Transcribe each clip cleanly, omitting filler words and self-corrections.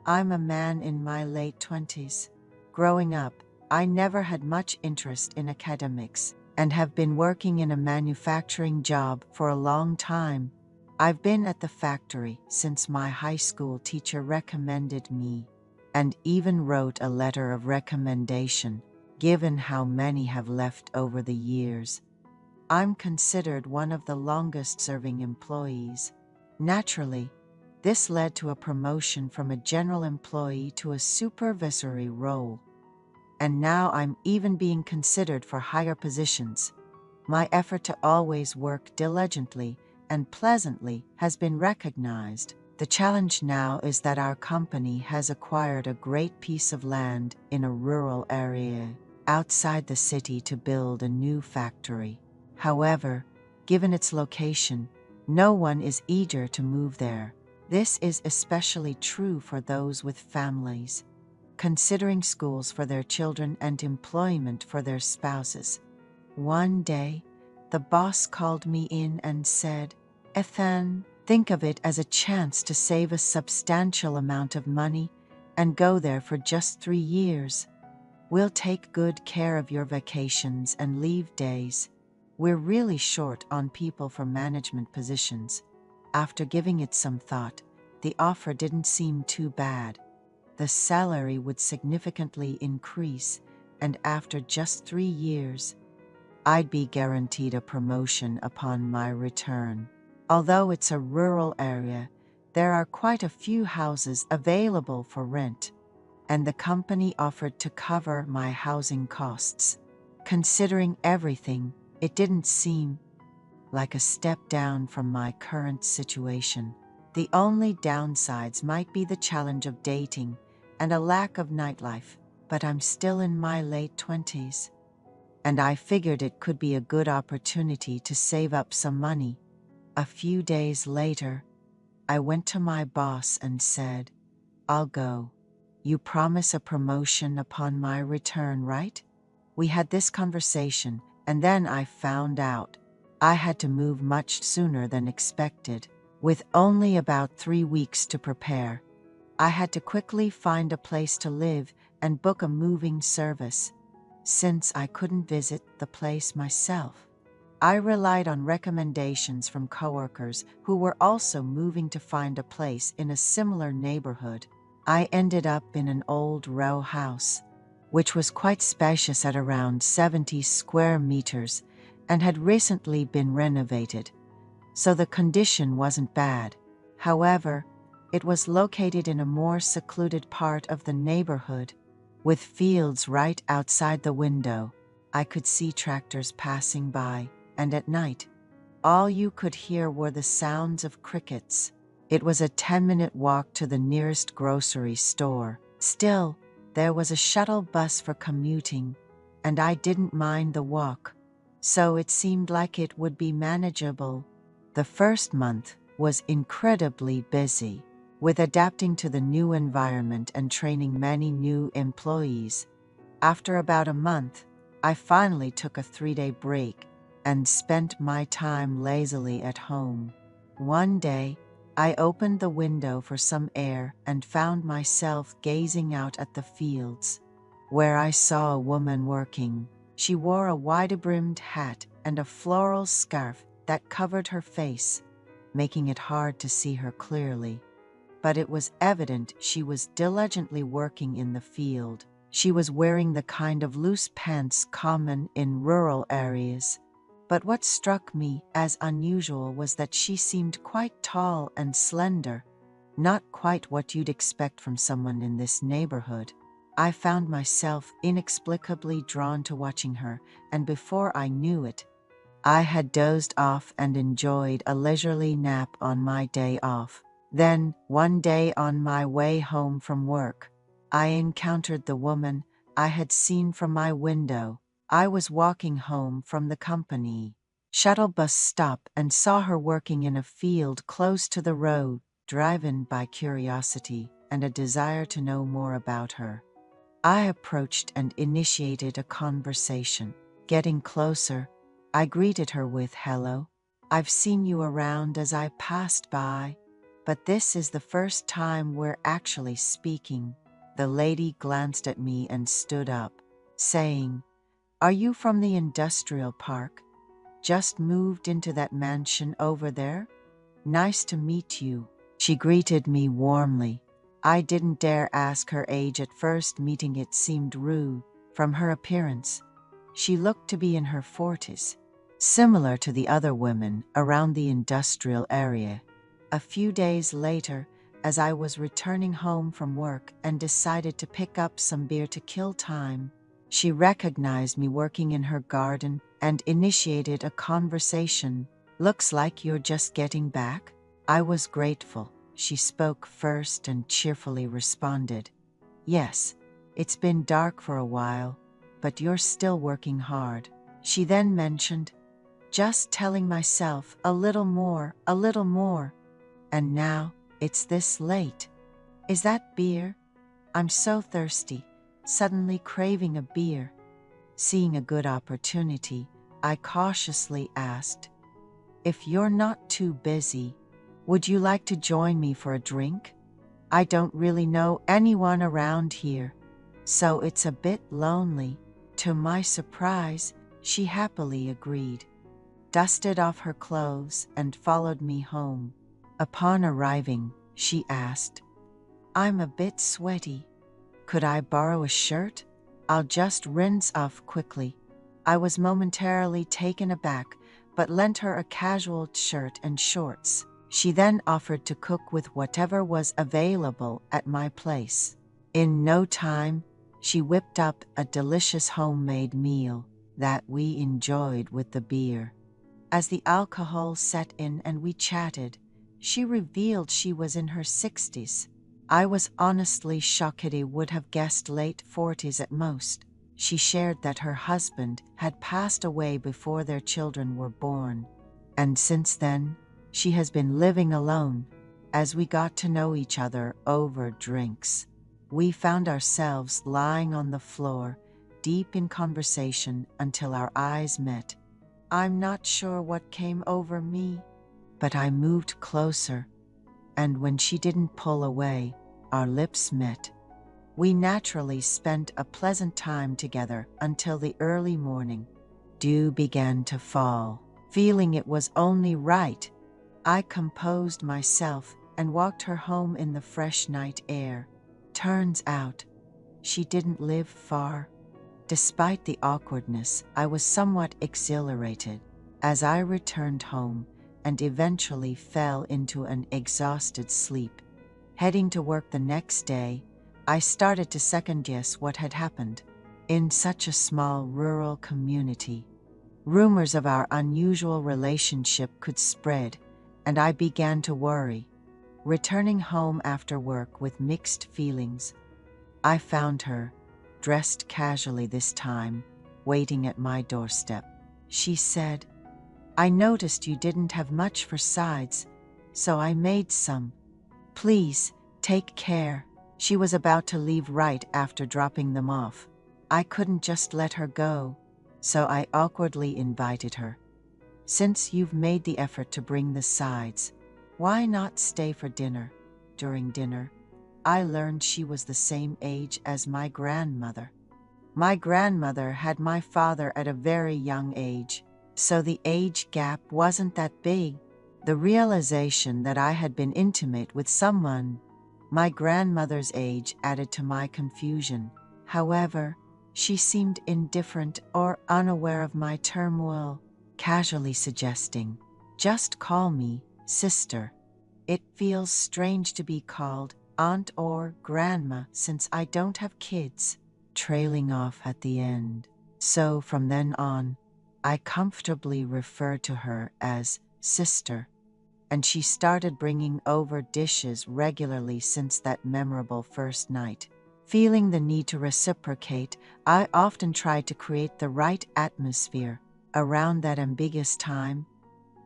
I'm a man in my late 20s. Growing up, I never had much interest in academics and have been working in a manufacturing job for a long time. I've been at the factory since my high school teacher recommended me, and even wrote a letter of recommendation, given how many have left over the years. I'm considered one of the longest-serving employees. Naturally, this led to a promotion from a general employee to a supervisory role. And now I'm even being considered for higher positions. My effort to always work diligently and pleasantly has been recognized. The challenge now is that our company has acquired a great piece of land in a rural area outside the city to build a new factory. However, given its location, no one is eager to move there. This is especially true for those with families, considering schools for their children and employment for their spouses. One day, the boss called me in and said, "Ethan, think of it as a chance to save a substantial amount of money and go there for just 3 years. We'll take good care of your vacations and leave days. We're really short on people for management positions." After giving it some thought, the offer didn't seem too bad. The salary would significantly increase, and after just 3 years, I'd be guaranteed a promotion upon my return. Although it's a rural area, there are quite a few houses available for rent, and the company offered to cover my housing costs. Considering everything, it didn't seem like a step down from my current situation. The only downsides might be the challenge of dating and a lack of nightlife, but I'm still in my late 20s, and I figured it could be a good opportunity to save up some money. A few days later, I went to my boss and said, "I'll go. You promise a promotion upon my return, right?" We had this conversation, and then I found out I had to move much sooner than expected. With only about 3 weeks to prepare, I had to quickly find a place to live and book a moving service. Since I couldn't visit the place myself, I relied on recommendations from coworkers who were also moving to find a place in a similar neighborhood. I ended up in an old row house, which was quite spacious at around 70 square meters and had recently been renovated, so the condition wasn't bad. However, it was located in a more secluded part of the neighborhood, with fields right outside the window. I could see tractors passing by, and at night, all you could hear were the sounds of crickets. It was a 10-minute walk to the nearest grocery store. Still, there was a shuttle bus for commuting, and I didn't mind the walk, so it seemed like it would be manageable. The first month was incredibly busy, with adapting to the new environment and training many new employees. After about a month, I finally took a 3-day break and spent my time lazily at home. One day, I opened the window for some air and found myself gazing out at the fields, where I saw a woman working. She wore a wide-brimmed hat and a floral scarf that covered her face, making it hard to see her clearly. But it was evident she was diligently working in the field. She was wearing the kind of loose pants common in rural areas. But what struck me as unusual was that she seemed quite tall and slender, not quite what you'd expect from someone in this neighborhood. I found myself inexplicably drawn to watching her, and before I knew it, I had dozed off and enjoyed a leisurely nap on my day off. Then, one day on my way home from work, I encountered the woman I had seen from my window. I was walking home from the company shuttle bus stop and saw her working in a field close to the road, driven by curiosity and a desire to know more about her. I approached and initiated a conversation. Getting closer, I greeted her with, "Hello. I've seen you around as I passed by." but this is the first time we're actually speaking." The lady glanced at me and stood up, saying, "Are you from the industrial park? Just moved into that mansion over there? Nice to meet you." She greeted me warmly. I didn't dare ask her age at first, meeting it seemed rude. From her appearance, she looked to be in her 40s, similar to the other women around the industrial area. A few days later, as I was returning home from work and decided to pick up some beer to kill time, she recognized me working in her garden and initiated a conversation. "Looks like you're just getting back." I was grateful. She spoke first and cheerfully responded, "Yes, it's been dark for a while, but you're still working hard." She then mentioned, "Just telling myself a little more, and now it's this late. Is that beer? I'm so thirsty, suddenly craving a beer." Seeing a good opportunity, I cautiously asked, "If you're not too busy, would you like to join me for a drink? I don't really know anyone around here, so it's a bit lonely." To my surprise, she happily agreed, dusted off her clothes, and followed me home. Upon arriving, she asked, "I'm a bit sweaty. Could I borrow a shirt? I'll just rinse off quickly." I was momentarily taken aback, but lent her a casual shirt and shorts. She then offered to cook with whatever was available at my place. In no time, she whipped up a delicious homemade meal that we enjoyed with the beer. As the alcohol set in and we chatted, she revealed she was in her 60s. I was honestly shocked. I would have guessed late 40s at most. She shared that her husband had passed away before their children were born, and since then, she has been living alone. As we got to know each other over drinks, we found ourselves lying on the floor, deep in conversation until our eyes met. I'm not sure what came over me, but I moved closer, and when she didn't pull away, our lips met. We naturally spent a pleasant time together until the early morning. Dew began to fall. Feeling it was only right, I composed myself and walked her home in the fresh night air. Turns out, she didn't live far. Despite the awkwardness, I was somewhat exhilarated as I returned home and eventually fell into an exhausted sleep. Heading to work the next day, I started to second-guess what had happened. In such a small rural community, rumors of our unusual relationship could spread, and I began to worry. Returning home after work with mixed feelings, I found her, dressed casually this time, waiting at my doorstep. She said, "I noticed you didn't have much for sides, so I made some. Please, take care." She was about to leave right after dropping them off. I couldn't just let her go, so I awkwardly invited her. "Since you've made the effort to bring the sides, why not stay for dinner?" During dinner, I learned she was the same age as my grandmother. My grandmother had my father at a very young age, so the age gap wasn't that big. The realization that I had been intimate with someone my grandmother's age added to my confusion. However, she seemed indifferent or unaware of my turmoil, casually suggesting, "Just call me sister. It feels strange to be called aunt or grandma since I don't have kids," trailing off at the end. So from then on, I comfortably refer to her as sister, and she started bringing over dishes regularly since that memorable first night. Feeling the need to reciprocate, I often tried to create the right atmosphere. Around that ambiguous time,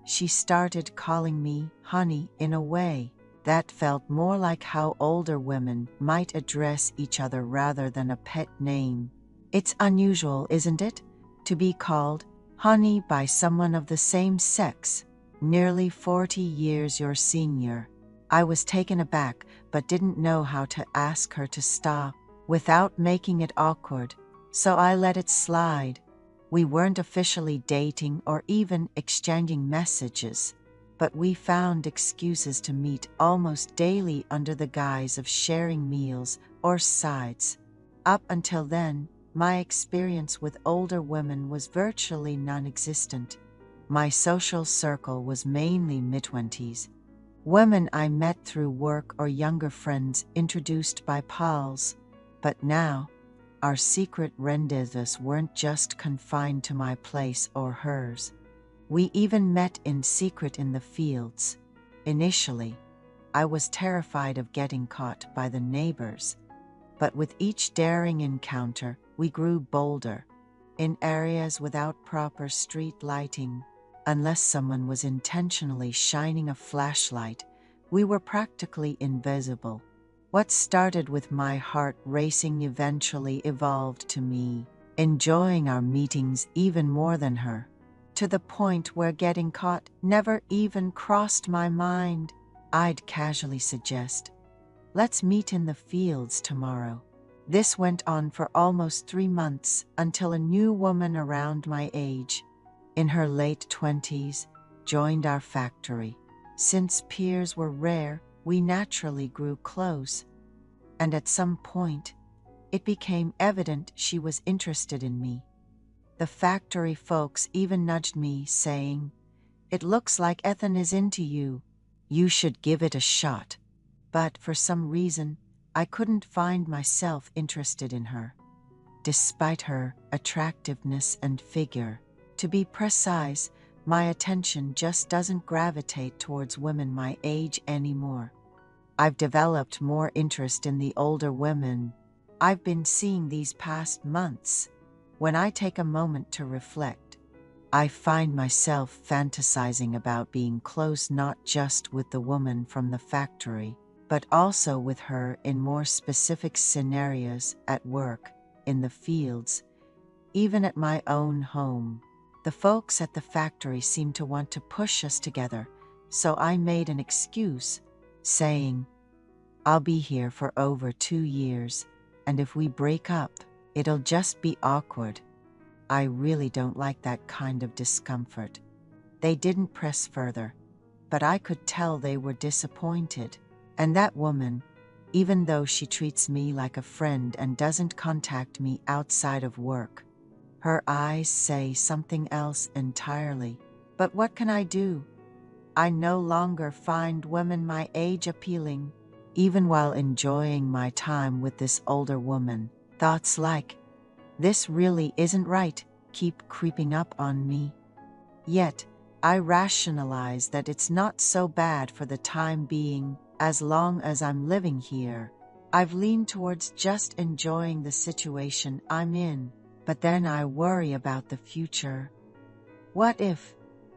she started calling me honey in a way that felt more like how older women might address each other rather than a pet name. It's unusual, isn't it, to be called honey by someone of the same sex, nearly 40 years your senior. I was taken aback, but didn't know how to ask her to stop without making it awkward, so I let it slide. We weren't officially dating or even exchanging messages, but we found excuses to meet almost daily under the guise of sharing meals or sides. Up until then, my experience with older women was virtually non-existent. My social circle was mainly mid-20s. Women I met through work or younger friends introduced by pals. But now, our secret rendezvous weren't just confined to my place or hers. We even met in secret in the fields. Initially, I was terrified of getting caught by the neighbors, but with each daring encounter, we grew bolder. In areas without proper street lighting, unless someone was intentionally shining a flashlight, we were practically invisible. What started with my heart racing eventually evolved to me enjoying our meetings even more than her, to the point where getting caught never even crossed my mind. I'd casually suggest, "Let's meet in the fields tomorrow." This went on for almost 3 months until a new woman around my age, in her late 20s, joined our factory. Since peers were rare, we naturally grew close, and at some point, it became evident she was interested in me. The factory folks even nudged me, saying, "It looks like Ethan is into you. You should give it a shot." But for some reason, I couldn't find myself interested in her, despite her attractiveness and figure. To be precise, my attention just doesn't gravitate towards women my age anymore. I've developed more interest in the older women I've been seeing these past months. When I take a moment to reflect, I find myself fantasizing about being close not just with the woman from the factory, but also with her in more specific scenarios at work, in the fields, even at my own home. The folks at the factory seemed to want to push us together, so I made an excuse, saying, "I'll be here for over 2 years, and if we break up, it'll just be awkward." I really don't like that kind of discomfort. They didn't press further, but I could tell they were disappointed. And that woman, even though she treats me like a friend and doesn't contact me outside of work, her eyes say something else entirely. But what can I do? I no longer find women my age appealing, even while enjoying my time with this older woman. Thoughts like, "This really isn't right," keep creeping up on me. Yet, I rationalize that it's not so bad for the time being, as long as I'm living here. I've leaned towards just enjoying the situation I'm in, but then I worry about the future. What if,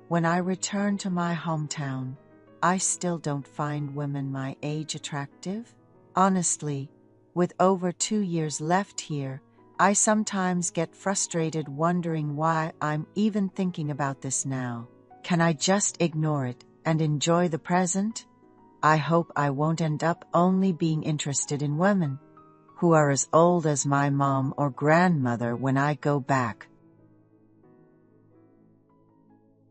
when I return to my hometown, I still don't find women my age attractive? Honestly, with over 2 years left here, I sometimes get frustrated wondering why I'm even thinking about this now. Can I just ignore it and enjoy the present? I hope I won't end up only being interested in women who are as old as my mom or grandmother when I go back.